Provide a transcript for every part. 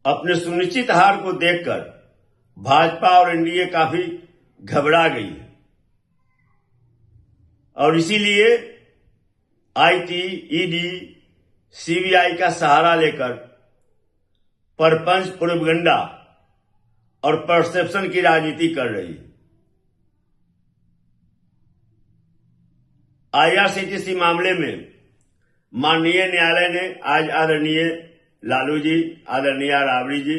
अपने सुनिश्चित हार को देखकर भाजपा और एनडीए काफी घबरा गई है और इसीलिए आईटी, ईडी, सीबीआई का सहारा लेकर परपंच, प्रोपेगेंडा और परसेप्शन की राजनीति कर रही है। आईआरसीटीसी मामले में माननीय न्यायालय ने आज आदरणीय लालू जी, आदरणीय राबड़ी जी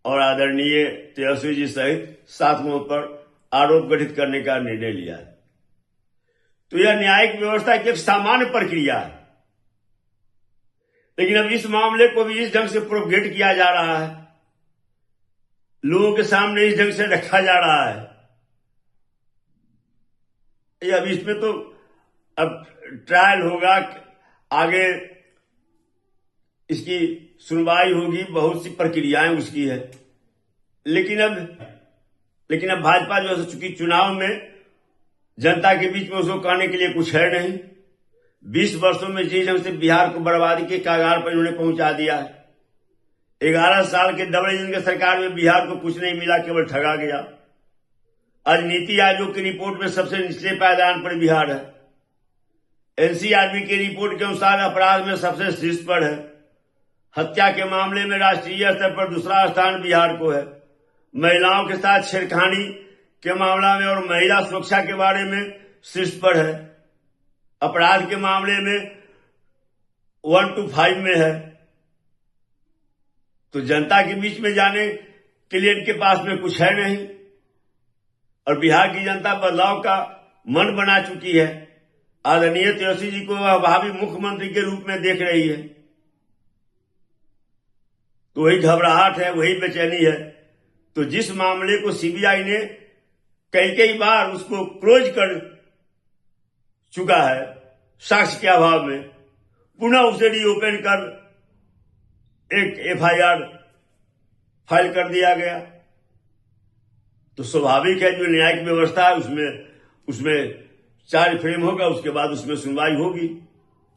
और आदरणीय तेजस्वी जी सहित 7 लोगों पर आरोप गठित करने का निर्णय लिया है। तो यह न्यायिक व्यवस्था की एक सामान्य प्रक्रिया है, लेकिन अब इस मामले को भी इस ढंग से प्रोपेगेट किया जा रहा है, लोगों के सामने इस ढंग से रखा जा रहा है। अब इसमें तो अब ट्रायल होगा, आगे इसकी सुनवाई होगी, बहुत सी प्रक्रियाएं उसकी है। लेकिन अब भाजपा जो है चूंकि चुनाव में जनता के बीच में उसको कहने के लिए कुछ है नहीं, 20 वर्षों में जिस ढंग से बिहार को बर्बादी के कगार पर इन्होंने पहुंचा दिया है। 11 साल के डबल इंजन की सरकार में बिहार को कुछ नहीं मिला, केवल ठगा गया। आज नीति आयोग की रिपोर्ट में सबसे निचले पायदान पर बिहार है। एनसीआरबी की रिपोर्ट के अनुसार अपराध में सबसे शीर्ष पर है। हत्या के मामले में राष्ट्रीय स्तर पर दूसरा स्थान बिहार को है। महिलाओं के साथ छेड़खानी के मामला में और महिला सुरक्षा के बारे में शीर्ष पर है। अपराध के मामले में 1 to 5 में है। तो जनता के बीच में जाने के लिए इनके पास में कुछ है नहीं, और बिहार की जनता बदलाव का मन बना चुकी है। आदरणीय तेजस्वी जी को वह भावी मुख्यमंत्री के रूप में देख रही है। तो वही घबराहट है, वही बेचैनी है। तो जिस मामले को सीबीआई ने कई बार उसको क्लोज कर चुका है साक्ष्य के अभाव में, पुनः उसे रीओपन कर एक एफआईआर फाइल कर दिया गया। तो स्वाभाविक है जो न्यायिक व्यवस्था है उसमें चार्ज फ्रेम होगा, उसके बाद उसमें सुनवाई होगी।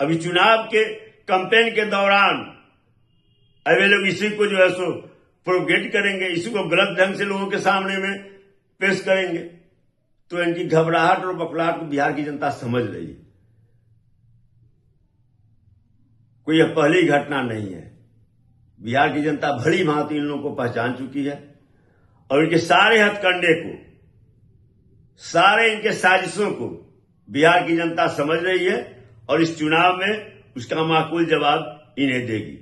अभी चुनाव के कैंपेन के दौरान अभी लोग इसी को जो है सो प्रोपेगेट करेंगे, इसी को गलत ढंग से लोगों के सामने में पेश करेंगे। तो इनकी घबराहट और बकलाहट को बिहार की जनता समझ रही है। कोई यह पहली घटना नहीं है। बिहार की जनता भली भांति इन लोगों को पहचान चुकी है और इनके सारे हथकंडे को, सारे इनके साजिशों को बिहार की जनता समझ रही है और इस चुनाव में उसका माकूल जवाब इन्हें देगी।